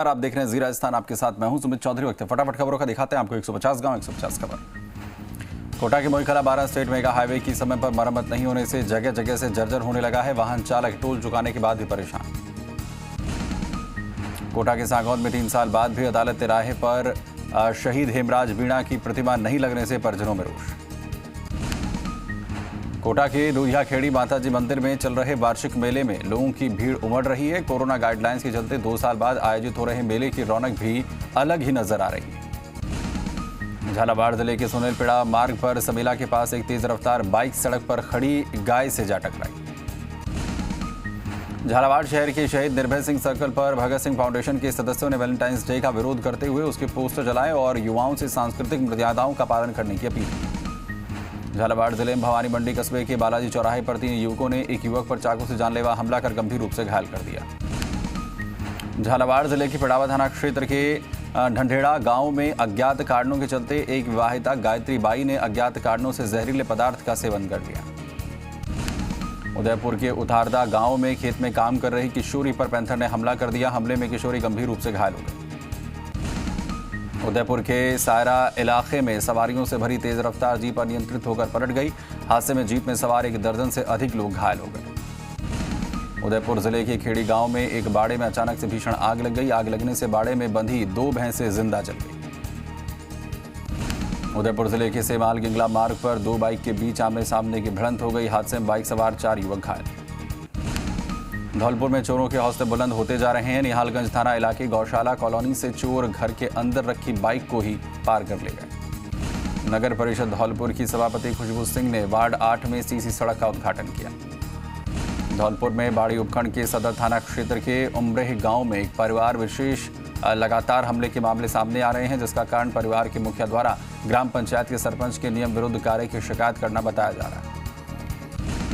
आप देख रहे हैं जी राजस्थान, आपके साथ मैं हूं सुमित चौधरी। वक्त फटाफट खबरों का दिखाते हैं आपको 150 गांव 150 खबर। कोटा के मोईखला 12 स्टेट मेगा हाईवे की समय पर मरम्मत नहीं होने से जगह जगह से जर्जर होने लगा है। वाहन चालक टोल चुकाने के बाद भी परेशान। कोटा के सांगौद में 3 साल बाद भी अदालत तिराहे पर शहीद हेमराज बीणा की प्रतिमा नहीं लगने से परिजनों में रोष। कोटा के रूहिया खेड़ी माताजी मंदिर में चल रहे वार्षिक मेले में लोगों की भीड़ उमड़ रही है। कोरोना गाइडलाइंस के चलते 2 साल बाद आयोजित हो रहे मेले की रौनक भी अलग ही नजर आ रही है। झालावाड़ जिले के सुनीलपेड़ा मार्ग पर समेला के पास एक तेज रफ्तार बाइक सड़क पर खड़ी गाय से जा टकराई। झालावाड़ शहर के शहीद निर्भय सिंह सर्कल पर भगत सिंह फाउंडेशन के सदस्यों ने वैलेंटाइंस डे का विरोध करते हुए उसके पोस्टर जलाए और युवाओं से सांस्कृतिक मर्यादाओं का पालन करने की अपील की। झालावाड़ जिले में भवानी मंडी कस्बे के बालाजी चौराहे पर 3 युवकों ने एक युवक पर चाकू से जानलेवा हमला कर गंभीर रूप से घायल कर दिया। झालावाड़ जिले के पिड़ावा थाना क्षेत्र के ढंढेड़ा गांव में अज्ञात कारणों के चलते एक विवाहिता गायत्री बाई ने अज्ञात कारणों से जहरीले पदार्थ का सेवन कर लिया। उदयपुर के उतारदा गांव में खेत में काम कर रही किशोरी पर पैंथर ने हमला कर दिया। हमले में किशोरी गंभीर रूप से घायल हो गई। उदयपुर के सायरा इलाके में सवारियों से भरी तेज रफ्तार जीप अनियंत्रित होकर पलट गई। हादसे में जीप में सवार 1 दर्जन से अधिक लोग घायल हो गए। उदयपुर जिले के खेड़ी गांव में एक बाड़े में अचानक से भीषण आग लग गई। आग लगने से बाड़े में बंधी 2 भैंसें जिंदा जल गई। उदयपुर जिले के सेमाल गिंगला मार्ग पर 2 बाइक के बीच आमने सामने की भिड़ंत हो गई। हादसे में बाइक सवार 4 युवक घायल। धौलपुर में चोरों के हौसले बुलंद होते जा रहे हैं। निहालगंज थाना इलाके गौशाला कॉलोनी से चोर घर के अंदर रखी बाइक को ही पार कर ले गए। नगर परिषद धौलपुर की सभापति खुशबू सिंह ने वार्ड 8 में सीसी सड़क का उद्घाटन किया। धौलपुर में बाड़ी उपखंड के सदर थाना क्षेत्र के उमरेह गांव में एक परिवार विशेष लगातार हमले के मामले सामने आ रहे हैं, जिसका कारण परिवार के मुखिया द्वारा ग्राम पंचायत के सरपंच के नियम विरुद्ध कार्य की शिकायत करना बताया जा रहा है।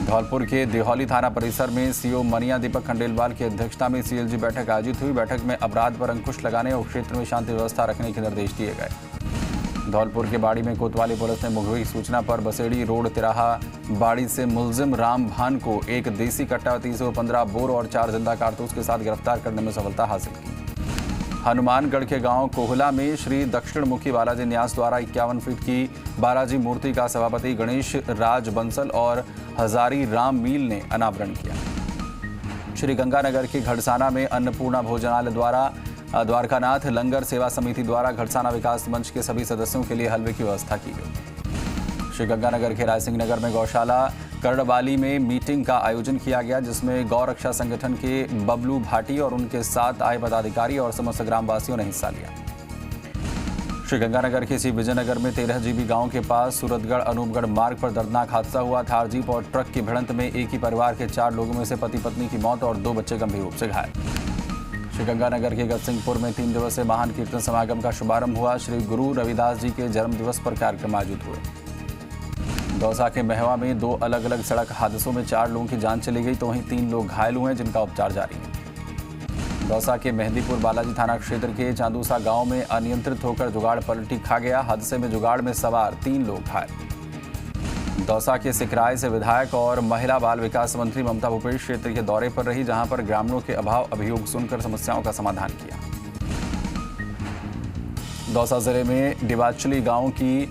धौलपुर के देहौली थाना परिसर में सीओ मनिया दीपक खंडेलवाल की अध्यक्षता में सीएलजी बैठक आयोजित हुई। बैठक में अपराध पर अंकुश लगाने और क्षेत्र में शांति व्यवस्था रखने के निर्देश दिए गए। धौलपुर के बाड़ी में कोतवाली पुलिस ने मुखबिर की सूचना पर बसेड़ी रोड तिराहा बाड़ी से मुलजिम राम भान को एक देसी कट्टा 315 बोर और 4 जिंदा कारतूस के साथ गिरफ्तार करने में सफलता हासिल की। हनुमानगढ़ के गांव कोहला में श्री दक्षिणमुखी बालाजी न्यास द्वारा 51 फीट की बालाजी मूर्ति का सभापति गणेश राज बंसल और हजारी राम मील ने अनावरण किया। श्री गंगानगर के घड़साना में अन्नपूर्णा भोजनालय द्वारा द्वारकानाथ लंगर सेवा समिति द्वारा घड़साना विकास मंच के सभी सदस्यों के लिए हलवे की व्यवस्था की गई। श्री गंगानगर के रायसिंह नगर में गौशाला करड़वाली में मीटिंग का आयोजन किया गया, जिसमें गौ रक्षा संगठन के बबलू भाटी और उनके साथ आए पदाधिकारी और समस्त ग्रामवासियों ने हिस्सा लिया। श्री गंगानगर के सी विजयनगर में 13 जीबी गांव के पास सूरतगढ़ अनूपगढ़ मार्ग पर दर्दनाक हादसा हुआ। थार जीप और ट्रक की भिड़ंत में एक ही परिवार के 4 लोगों में से पति पत्नी की मौत और 2 बच्चे गंभीर रूप से घायल। श्री गंगानगर के गतसिंहपुर में 3 दिवसीय महान कीर्तन समागम का शुभारंभ हुआ। श्री गुरु रविदास जी के जन्म दिवस पर कार्यक्रम आयोजित हुए। दौसा के महवा में 2 अलग अलग सड़क हादसों में 4 लोगों की जान चली गई, तो वहीं 3 लोग घायल हुए हैं, जिनका उपचार जारी है। दौसा के मेहंदीपुर बालाजी थाना क्षेत्र के चांदूसा गांव में अनियंत्रित होकर जुगाड़ पलटी खा गया। हादसे में जुगाड़ में सवार 3 लोग घायल। दौसा के सिकराय से विधायक और महिला बाल विकास मंत्री ममता भूपेश क्षेत्र के दौरे पर रही, जहां पर ग्रामीणों के अभाव अभियोग सुनकर समस्याओं का समाधान किया। दौसा जिले में डिबाचली गांव की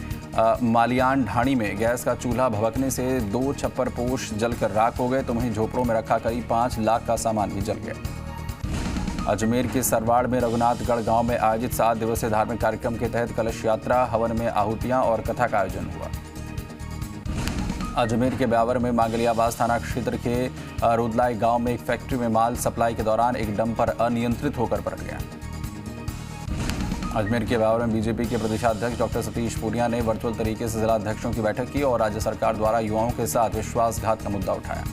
मालियान ढाणी में गैस का चूल्हा भभकने से 2 छप्पर पोश जलकर राख हो गए, तो वहीं झोपड़ों में रखा करीब 5 लाख का सामान भी जल गया। अजमेर के सरवाड़ में रघुनाथगढ़ गांव में आयोजित 7 दिवसीय धार्मिक कार्यक्रम के तहत कलश यात्रा, हवन में आहुतियां और कथा का आयोजन हुआ। अजमेर के ब्यावर में मांगलियाबाज थाना क्षेत्र के रुदलाई गांव में एक फैक्ट्री में माल सप्लाई के दौरान एक डंपर अनियंत्रित होकर पलट गया। अजमेर के ब्यावर में बीजेपी के प्रदेशाध्यक्ष डॉक्टर सतीश पूनिया ने वर्चुअल तरीके से जिलाध्यक्षों की बैठक की और राज्य सरकार द्वारा युवाओं के साथ विश्वासघात का मुद्दा उठाया।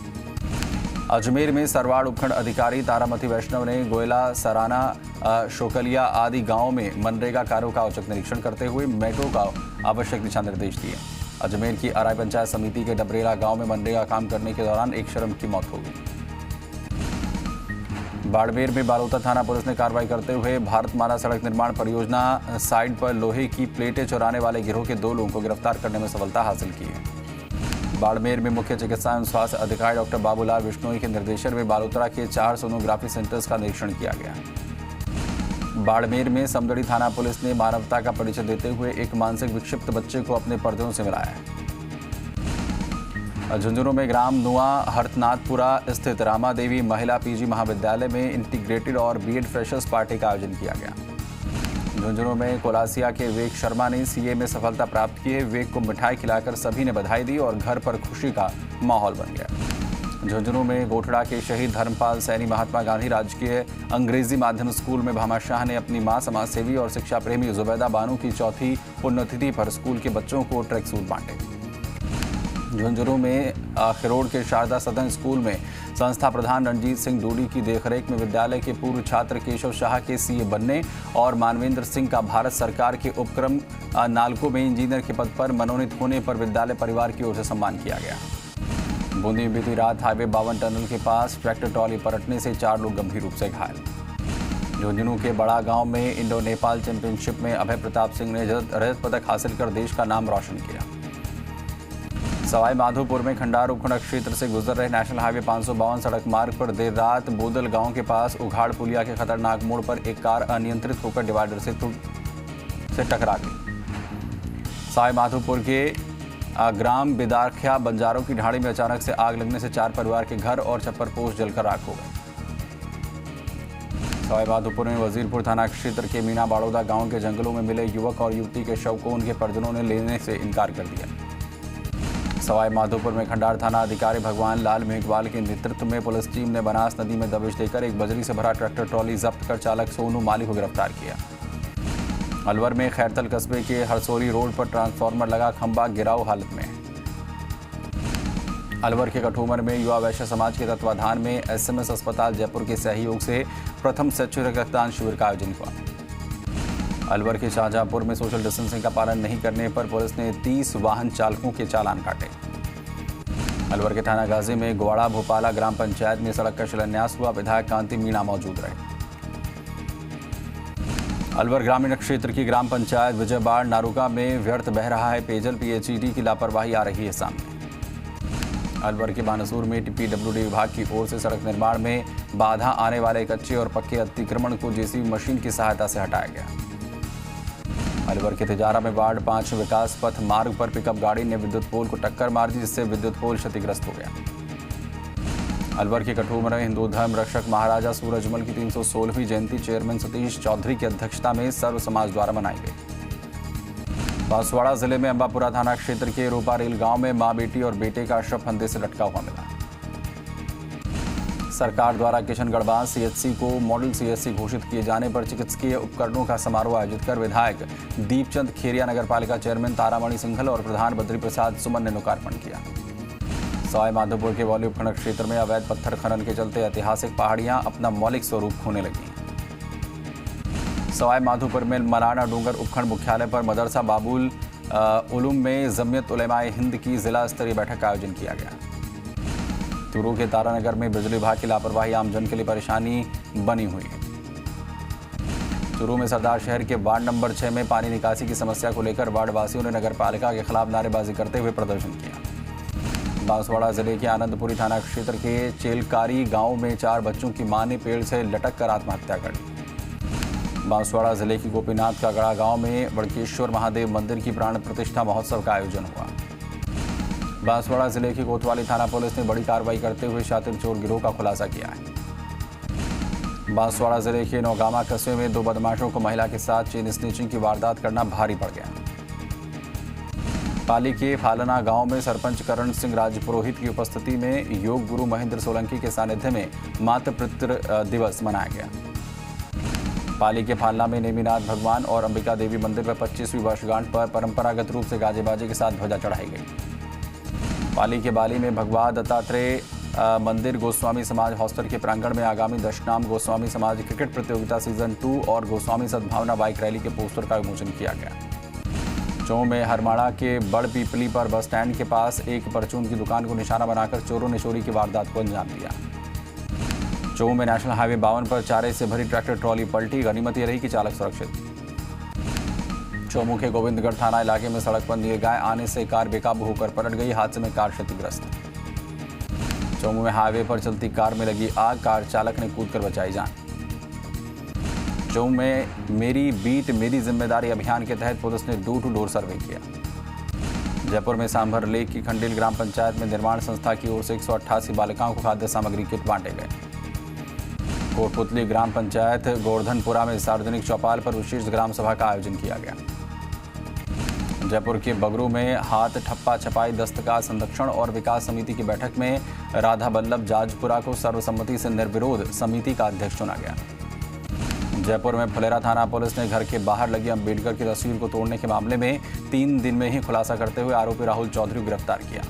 अजमेर में सरवाड़ उपखंड अधिकारी तारामती वैष्णव ने गोयला, सराना, शोकलिया आदि गांव में मनरेगा कार्यों का औचक निरीक्षण करते हुए मेट्रो का आवश्यक दिशा निर्देश दिए। अजमेर की अराई पंचायत समिति के डबरेला गांव में मनरेगा काम करने के दौरान एक श्रमिक की मौत हो गई। बाड़मेर में बालोता थाना पुलिस ने कार्रवाई करते हुए भारतमाला सड़क निर्माण परियोजना साइट पर लोहे की प्लेटें चुराने वाले गिरोह के 2 लोगों को गिरफ्तार करने में सफलता हासिल की है। बाड़मेर में मुख्य चिकित्सा एवं स्वास्थ्य अधिकारी डॉक्टर बाबूलाल बिश्नोई के निर्देशन में बालोतरा के 4 सोनोग्राफी सेंटर्स का निरीक्षण किया गया। बाड़मेर में समदड़ी थाना पुलिस ने मानवता का परिचय देते हुए एक मानसिक विक्षिप्त बच्चे को अपने पर्दों से मिलाया। झुंझुनू में ग्राम नुआ हरतनाथपुरा स्थित रामा देवी महिला पीजी महाविद्यालय में इंटीग्रेटेड और बीएड फ्रेशर्स पार्टी का आयोजन किया गया। झुंझुनू में कोलासिया के विवेक शर्मा ने सीए में सफलता प्राप्त की। विवेक को मिठाई खिलाकर सभी ने बधाई दी और घर पर खुशी का माहौल बन गया। झुंझुनू में गोठड़ा के शहीद धर्मपाल सैनी महात्मा गांधी राजकीय अंग्रेजी माध्यम स्कूल में भामा शाह ने अपनी मां समाजसेवी और शिक्षा प्रेमी जुबैदा बानू की चौथी पुण्यतिथि पर स्कूल के बच्चों को ट्रैक सूट बांटे। झुंझुनू में खिरोड़ के शारदा सदन स्कूल में संस्था प्रधान रणजीत सिंह डूडी की देखरेख में विद्यालय के पूर्व छात्र केशव शाह के सीए बनने और मानवेंद्र सिंह का भारत सरकार के उपक्रम नालको में इंजीनियर के पद पर मनोनीत होने पर विद्यालय परिवार की ओर से सम्मान किया गया। बूंदी में बीती रात हाईवे 52 टनल के पास ट्रैक्टर ट्रॉली पलटने से 4 लोग गंभीर रूप से घायल। झुंझुनू के बड़ा गांव में इंडो नेपाल चैंपियनशिप में अभय प्रताप सिंह ने रजत पदक हासिल कर देश का नाम रोशन किया। सवाई माधोपुर में खंडार उपखंड क्षेत्र से गुजर रहे नेशनल हाईवे 552 सड़क मार्ग पर देर रात बोदल गांव के पास उघाड़ पुलिया के खतरनाक मोड़ पर एक कार अनियंत्रित होकर डिवाइडर से टकरा गई। सवाई माधोपुर के ग्राम बिदारख्या बंजारों की ढाणी में अचानक से आग लगने से 4 परिवार के घर और छप्पर पोस्ट जलकर राख हो गए। सवाई माधोपुर में वजीरपुर थाना क्षेत्र के मीना बाड़ौदा गांव के जंगलों में मिले युवक और युवती के शव को उनके परिजनों ने लेने से इनकार कर दिया। सवाई माधोपुर में खंडार थाना अधिकारी भगवान लाल मेघवाल के नेतृत्व में पुलिस टीम ने बनास नदी में दबिश देकर एक बजरी से भरा ट्रैक्टर ट्रॉली जब्त कर चालक सोनू माली को गिरफ्तार किया। अलवर में खैरतल कस्बे के हरसोली रोड पर ट्रांसफार्मर लगा खंभा गिराव हालत में। अलवर के कठूमर में युवा वैश्य समाज के तत्वाधान में एसएमएस अस्पताल जयपुर के सहयोग से प्रथम स्वैच्छिक रक्तदान शिविर का आयोजन हुआ। अलवर के शाहजहांपुर में सोशल डिस्टेंसिंग का पालन नहीं करने पर पुलिस ने 30 वाहन चालकों के चालान काटे। अलवर के थाना गाजी में गोवाड़ा भोपाला ग्राम पंचायत में सड़क का शिलान्यास हुआ। विधायक कांति मीणा मौजूद रहे। अलवर ग्रामीण क्षेत्र की ग्राम पंचायत विजयबाड़ नारुका में व्यर्थ बह रहा है पेयजल। पीएचईडी की लापरवाही आ रही है सामने। अलवर के बानसूर में पीडब्ल्यूडी विभाग की ओर से सड़क निर्माण में बाधा आने वाले कच्चे और पक्के अतिक्रमण को जेसीबी मशीन की सहायता से हटाया गया। अलवर के तिजारा में वार्ड 5 विकास पथ मार्ग पर पिकअप गाड़ी ने विद्युत पोल को टक्कर मार दी, जिससे विद्युत पोल क्षतिग्रस्त हो गया। अलवर के कठूमर में हिंदू धर्म रक्षक महाराजा सूरजमल की 316वीं जयंती चेयरमैन सतीश चौधरी की अध्यक्षता में सर्व समाज द्वारा मनाई गई। बांसवाड़ा जिले में अंबापुरा थाना क्षेत्र के रूपारेल गांव में मां बेटी और बेटे का शव फंदे से लटका हुआ मिला। सरकार द्वारा किशनगढ़ सीएचसी को मॉडल सीएचसी घोषित किए जाने पर चिकित्सकीय उपकरणों का समारोह आयोजित कर विधायक दीपचंद खेरिया, नगरपालिका चेयरमैन तारामणि सिंघल और प्रधान बद्री प्रसाद सुमन ने लोकार्पण किया। सवाई माधोपुर के वॉली उपखंड क्षेत्र में अवैध पत्थर खनन के चलते ऐतिहासिक पहाड़ियां अपना मौलिक स्वरूप खोने लगी। सवाई माधोपुर में मलाना डूंगर उपखंड मुख्यालय पर मदरसा बाबुल उलूम में जमियत उलेमाए हिंद की जिला स्तरीय बैठक का आयोजन किया गया। चूरू के तारानगर में बिजली विभाग की लापरवाही आमजन के लिए परेशानी बनी हुई है। चूरू में सरदार शहर के वार्ड नंबर 6 में पानी निकासी की समस्या को लेकर वार्ड वासियों ने नगरपालिका के खिलाफ नारेबाजी करते हुए प्रदर्शन किया। बांसवाड़ा जिले के आनंदपुरी थाना क्षेत्र के चेलकारी गांव में 4 बच्चों की मां ने पेड़ से लटक कर आत्महत्या कर ली। बांसवाड़ा जिले की गोपीनाथ का गढ़ा गांव में बड़केश्वर महादेव मंदिर की प्राण प्रतिष्ठा महोत्सव का आयोजन हुआ। बांसवाड़ा जिले की कोतवाली थाना पुलिस ने बड़ी कार्रवाई करते हुए शातिर चोर गिरोह का खुलासा किया है। बांसवाड़ा जिले के नौगामा कस्बे में 2 बदमाशों को महिला के साथ चेन स्नेचिंग की वारदात करना भारी पड़ गया। पाली के फालना गांव में सरपंच करण सिंह राजपुरोहित की उपस्थिति में योग गुरु महेंद्र सोलंकी के सानिध्य में मातृपितृ दिवस मनाया गया। पाली के फालना में नेमिनाथ भगवान और अंबिका देवी मंदिर पर 25वीं वर्षगांठ पर परंपरागत रूप से गाजे बाजे के साथ ध्वजा चढ़ाई गई। पाली के बाली में भगवान दत्तात्रेय मंदिर गोस्वामी समाज हॉस्टल के प्रांगण में आगामी दशनाम गोस्वामी समाज क्रिकेट प्रतियोगिता सीजन 2 और गोस्वामी सद्भावना बाइक रैली के पोस्टर का विमोचन किया गया। चौ में हरमाड़ा के बड़ पीपली पर बस स्टैंड के पास एक परचून की दुकान को निशाना बनाकर चोरों ने चोरी की वारदात को अंजाम दिया। चौ में नेशनल हाईवे 52 पर चारे से भरी ट्रैक्टर ट्रॉली पलटी, गनीमत ये रही कि चालक सुरक्षित। चौमू के गोविंदगढ़ थाना इलाके में सड़क पर नीलगाय आने से कार बेकाबू होकर पलट गई, हादसे में कार क्षतिग्रस्त। चौमू में हाईवे पर चलती कार में लगी आग, कार चालक ने कूदकर बचाई जान। जो में मेरी बीट मेरी जिम्मेदारी अभियान के तहत पुलिस ने डोर टू डोर सर्वे किया। जयपुर में सांभर लेक की खंडेल ग्राम पंचायत में निर्माण संस्था की ओर से 188 बालिकाओं को खाद्य सामग्री किट बांटे गए। कोटपुतली ग्राम पंचायत गोवर्धनपुरा में सार्वजनिक चौपाल पर विशेष ग्राम सभा का आयोजन किया गया। जयपुर के बगरू में हाथ ठप्पा छपाई दस्तकार संरक्षण और विकास समिति की बैठक में राधा बल्लभ जाजपुरा को सर्वसम्मति से निर्विरोध समिति का अध्यक्ष चुना गया। जयपुर में फुलेरा थाना पुलिस ने घर के बाहर लगी अंबेडकर की तस्वीर को तोड़ने के मामले में 3 दिन में ही खुलासा करते हुए आरोपी राहुल चौधरी को गिरफ्तार किया।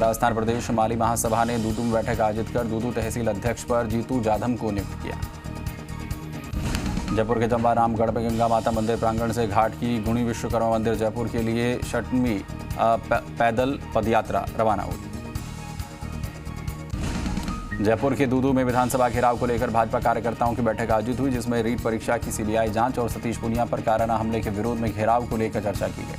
राजस्थान प्रदेश माली महासभा ने दूदू में बैठक आयोजित कर दूदू तहसील अध्यक्ष पर जीतू जाधव को नियुक्त किया। जयपुर के जंबा रामगढ़ में गंगा माता मंदिर प्रांगण से घाट की गुणी विश्वकर्मा मंदिर जयपुर के लिए 6वीं पैदल पदयात्रा रवाना हुई। जयपुर के दूदू में विधानसभा घेराव को लेकर भाजपा कार्यकर्ताओं की बैठक आयोजित हुई, जिसमें रीट परीक्षा की सीबीआई जांच और सतीश पुनिया पर काराना हमले के विरोध में घेराव को लेकर चर्चा की गई।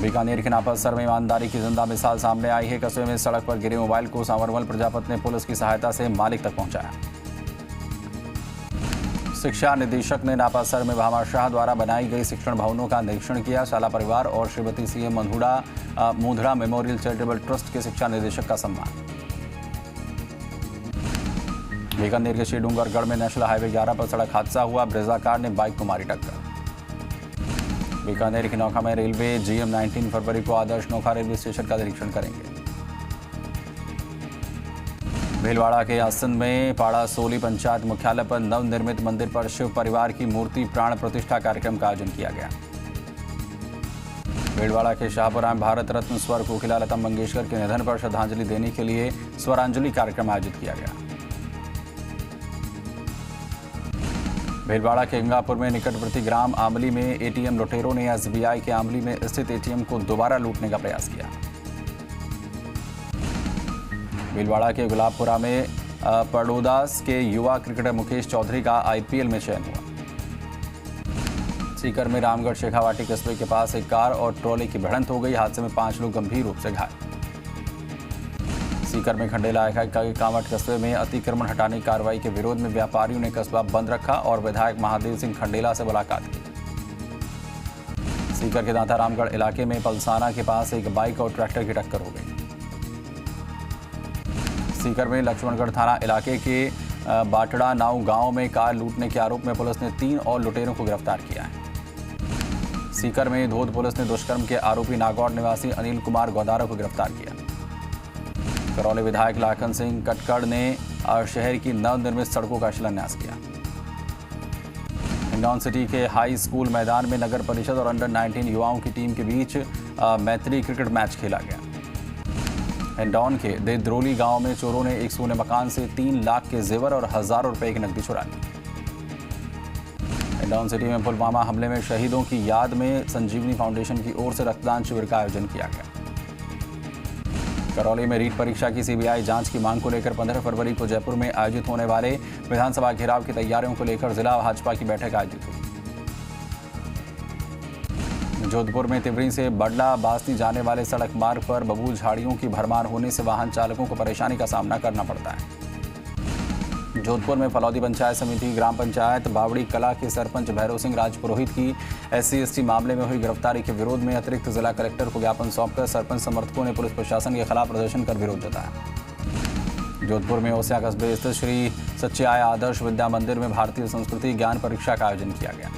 बीकानेर के नापासर में ईमानदारी की जिंदा मिसाल सामने आई है। कस्बे में सड़क पर गिरे मोबाइल को सांवरमल प्रजापत ने पुलिस की सहायता से मालिक तक पहुंचाया। शिक्षा निदेशक ने नापासर में भामाशाह द्वारा बनाई गई शिक्षण भवनों का निरीक्षण किया। शाला परिवार और Shrimati CM Mundra memorial charitable trust के शिक्षा निदेशक का सम्मान। बीकानेर के श्रीडूंगरगढ़ में नेशनल हाईवे 11 पर सड़क हादसा हुआ। ब्रेजा कार ने बाइक को मारी टक्कर। बीकानेर के नौखा में रेलवे जीएम 19 फरवरी को आदर्श नौखा रेलवे स्टेशन का निरीक्षण करेंगे। भीलवाड़ा के आसन में पाड़ा सोली पंचायत मुख्यालय पर नवनिर्मित मंदिर पर शिव परिवार की मूर्ति प्राण प्रतिष्ठा कार्यक्रम का आयोजन किया गया। भीलवाड़ा के शाहपुरा में भारत रत्न स्वर कोकिला लता मंगेशकर के निधन पर श्रद्धांजलि देने के लिए स्वरांजलि कार्यक्रम आयोजित किया गया। भीलवाड़ा के गंगापुर में निकटवर्ती ग्राम आमली में एटीएम लुटेरों ने एसबीआई के आमली में स्थित एटीएम को दोबारा लूटने का प्रयास किया। भीलवाड़ा के गुलाबपुरा में पड़ोदास के युवा क्रिकेटर मुकेश चौधरी का आईपीएल में चयन हुआ। सीकर में रामगढ़ शेखावाटी कस्बे के पास एक कार और ट्रॉली की भिड़ंत हो गई। हादसे में 5 लोग गंभीर रूप से घायल। सीकर में खंडेला के कामट कस्बे में अतिक्रमण हटाने की कार्रवाई के विरोध में व्यापारियों ने कस्बा बंद रखा और विधायक महादेव सिंह खंडेला से मुलाकात की। सीकर के दांता रामगढ़ इलाके में पलसाना के पास एक बाइक और ट्रैक्टर की टक्कर हो गई। सीकर में लक्ष्मणगढ़ थाना इलाके के बाटड़ा नाव गांव में कार लूटने के आरोप में पुलिस ने 3 और लुटेरों को गिरफ्तार किया है। सीकर में धोद पुलिस ने दुष्कर्म के आरोपी नागौर निवासी अनिल कुमार गौदारा को गिरफ्तार किया। करौली विधायक लाखन सिंह कटकड़ ने शहर की नवनिर्मित सड़कों का शिलान्यास किया। हिंडौन सिटी के हाई स्कूल मैदान में नगर परिषद और अंडर 19 युवाओं की टीम के बीच मैत्री क्रिकेट मैच खेला गया। हिंडौन के देद्रोली गांव में चोरों ने एक सोने मकान से 3 लाख के जेवर और हजारों रुपए की नकदी चुरा ली। हिंडौन सिटी में पुलवामा हमले में शहीदों की याद में संजीवनी फाउंडेशन की ओर से रक्तदान शिविर का आयोजन किया गया। करौली में रीट परीक्षा की सीबीआई जांच की मांग को लेकर 15 फरवरी को जयपुर में आयोजित होने वाले विधानसभा घेराव की तैयारियों को लेकर जिला भाजपा की बैठक आयोजित हुई। जोधपुर में तिवरी से बडला बास्ती जाने वाले सड़क मार्ग पर बबूल झाड़ियों की भरमार होने से वाहन चालकों को परेशानी का सामना करना पड़ता है। जोधपुर में फलौदी पंचायत समिति ग्राम पंचायत बावड़ी कला के सरपंच भैरव सिंह राजपुरोहित की SC/ST मामले में हुई गिरफ्तारी के विरोध में अतिरिक्त जिला कलेक्टर को ज्ञापन सौंपकर सरपंच समर्थकों ने पुलिस प्रशासन के खिलाफ प्रदर्शन कर विरोध जताया। जोधपुर में ओसिया कस्बे स्थित श्री सच्चिआय आदर्श विद्या मंदिर में भारतीय संस्कृति ज्ञान परीक्षा का आयोजन किया गया।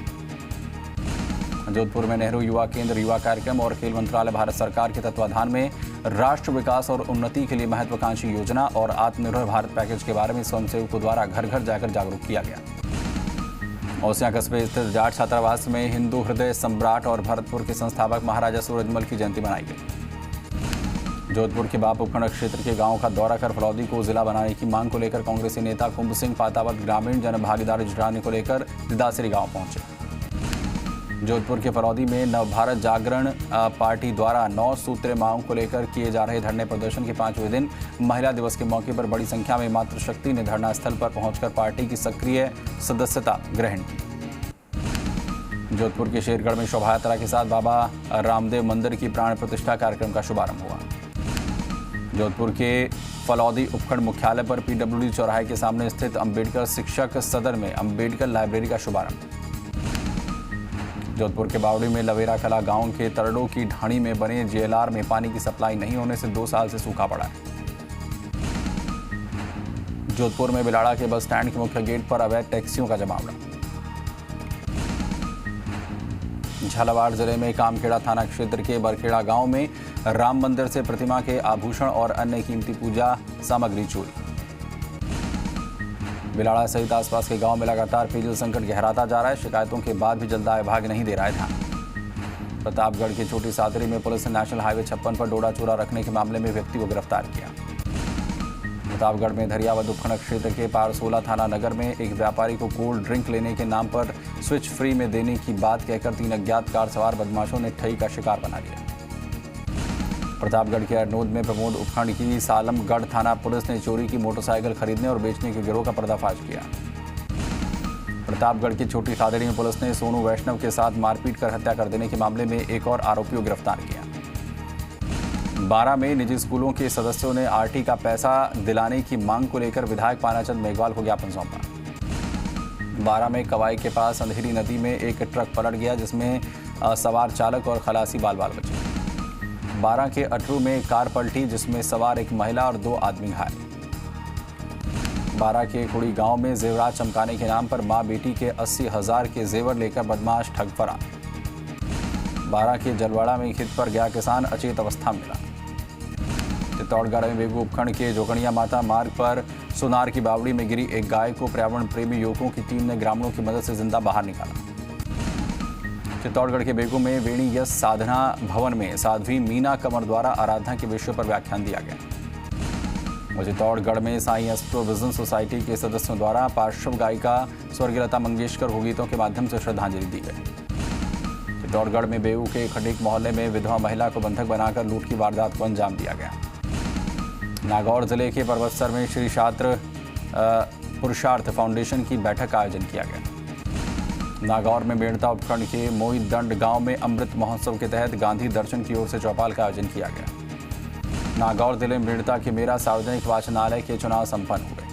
जोधपुर में नेहरू युवा केंद्र युवा कार्यक्रम और खेल मंत्रालय भारत सरकार के तत्वाधान में राष्ट्र विकास और उन्नति के लिए महत्वाकांक्षी योजना और आत्मनिर्भर भारत पैकेज के बारे में स्वयंसेवकों द्वारा घर घर जाकर जागरूक किया गया। ओसिया कस्बे स्थित जाट छात्रावास में हिंदू हृदय सम्राट और भरतपुर के संस्थापक महाराजा सूरजमल की जयंती मनाई गई। जोधपुर के बाप उपखंड क्षेत्र के गांव का दौरा कर फलौदी को जिला बनाने की मांग को लेकर कांग्रेसी नेता कुंभ सिंह पातावत ग्रामीण जन भागीदारी जुटाने को लेकर दिदासरी गांव पहुंचे। जोधपुर के फलौदी में नवभारत जागरण पार्टी द्वारा 9 सूत्रीय मांगों को लेकर किए जा रहे धरने प्रदर्शन के 5वें दिन महिला दिवस के मौके पर बड़ी संख्या में मातृशक्ति ने धरना स्थल पर पहुंचकर पार्टी की सक्रिय सदस्यता ग्रहण की। जोधपुर के शेरगढ़ में शोभा यात्रा के साथ बाबा रामदेव मंदिर की प्राण प्रतिष्ठा कार्यक्रम का शुभारंभ हुआ। जोधपुर के फलौदी उपखंड मुख्यालय पर पीडब्ल्यूडी चौराहे के सामने स्थित अंबेडकर शिक्षक सदन में अंबेडकर लाइब्रेरी का शुभारंभ। जोधपुर के बावड़ी में लवेरा कला गांव के तरड़ों की ढाणी में बने जेएलआर में पानी की सप्लाई नहीं होने से 2 साल से सूखा पड़ा है। जोधपुर में बिलाड़ा के बस स्टैंड के मुख्य गेट पर अवैध टैक्सियों का जमावड़ा। झालावाड़ जिले में कामखेड़ा थाना क्षेत्र के बरखेड़ा गांव में राम मंदिर से प्रतिमा के आभूषण और अन्य कीमती पूजा सामग्री चोरी। बिलाड़ा सहित आसपास के गांव में लगातार पेयजल संकट गहराता जा रहा है। शिकायतों के बाद भी जलदाय विभाग नहीं दे रहा है ध्यान। प्रतापगढ़ के छोटी सादरी में पुलिस ने नेशनल हाईवे 56 पर डोडा चोरा रखने के मामले में व्यक्ति को गिरफ्तार किया। प्रतापगढ़ में धरियावद उपखंड क्षेत्र के पारसोला थाना नगर में एक व्यापारी को कोल्ड ड्रिंक लेने के नाम पर स्विच फ्री में देने की बात कहकर 3 अज्ञात कार सवार बदमाशों ने ठगी का शिकार बना लिया। प्रतापगढ़ के अरनोद में प्रमोद उपखंड की सालमगढ़ थाना पुलिस ने चोरी की मोटरसाइकिल खरीदने और बेचने के गिरोह का पर्दाफाश किया। प्रतापगढ़ की छोटी सादड़ी में पुलिस ने सोनू वैष्णव के साथ मारपीट कर हत्या कर देने के मामले में एक और आरोपी को गिरफ्तार किया। बारां में निजी स्कूलों के सदस्यों ने आरटी का पैसा दिलाने की मांग को लेकर विधायक पानाचंद मेघवाल को ज्ञापन सौंपा। बारां में कवाई के पास अंधेरी नदी में एक ट्रक पलट गया जिसमें सवार चालक और खलासी बाल बाल बचे। बारां के अटरू में कार पलटी जिसमें सवार एक महिला और 2 आदमी घायल। बारां के खुड़ी गांव में जेवरात चमकाने के नाम पर मां बेटी के 80,000 के जेवर लेकर बदमाश ठग फरार। बारां के जलवाड़ा में खेत पर गया किसान अचेत अवस्था में मिला। चित्तौड़गढ़ में बेगू उपखंड के जोगणिया माता मार्ग पर सुनार की बावड़ी में गिरी एक गाय को पर्यावरण प्रेमी युवकों की टीम ने ग्रामीणों की मदद से जिंदा बाहर निकाला। चित्तौड़गढ़ के बेगू में वेणी यश साधना भवन में साध्वी मीना कंवर द्वारा आराधना के विषय पर व्याख्यान दिया गया। चित्तौड़गढ़ में साईं एस्ट्रो विजन सोसाइटी के सदस्यों द्वारा पार्श्व गायिका स्वर्गीय लता मंगेशकर को गीतों के माध्यम से श्रद्धांजलि दी गई। चित्तौड़गढ़ में बेऊ के खंडीक मोहल्ले में विधवा महिला को बंधक बनाकर लूट की वारदात को अंजाम दिया गया। नागौर जिले के परबतसर में श्री छात्र पुरुषार्थ फाउंडेशन की बैठक का आयोजन किया गया। नागौर में बेड़ता उपखंड के मोईदंड गांव में अमृत महोत्सव के तहत गांधी दर्शन की ओर से चौपाल का आयोजन किया गया। नागौर जिले में बेड़ता के मेरा सार्वजनिक वाचनालय के चुनाव संपन्न हुए।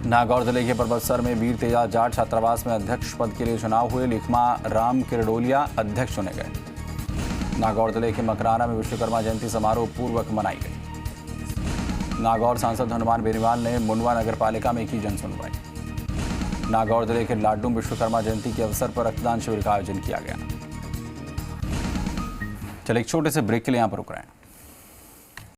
नागौर जिले के परबतसर में वीर तेजा जाट छात्रावास में अध्यक्ष पद के लिए चुनाव हुए। लिखमा राम किरडोलिया अध्यक्ष चुने गए। नागौर जिले के मकराना में विश्वकर्मा जयंती समारोह पूर्वक मनाई गई। नागौर सांसद हनुमान बेनीवाल ने मुंडवा नगर पालिका में की जन सुनवाई। नागौर जिले के लाडू विश्वकर्मा जयंती के अवसर पर रक्तदान शिविर का आयोजन किया गया। चलिए एक छोटे से ब्रेक के लिए यहाँ पर रुक रहे हैं।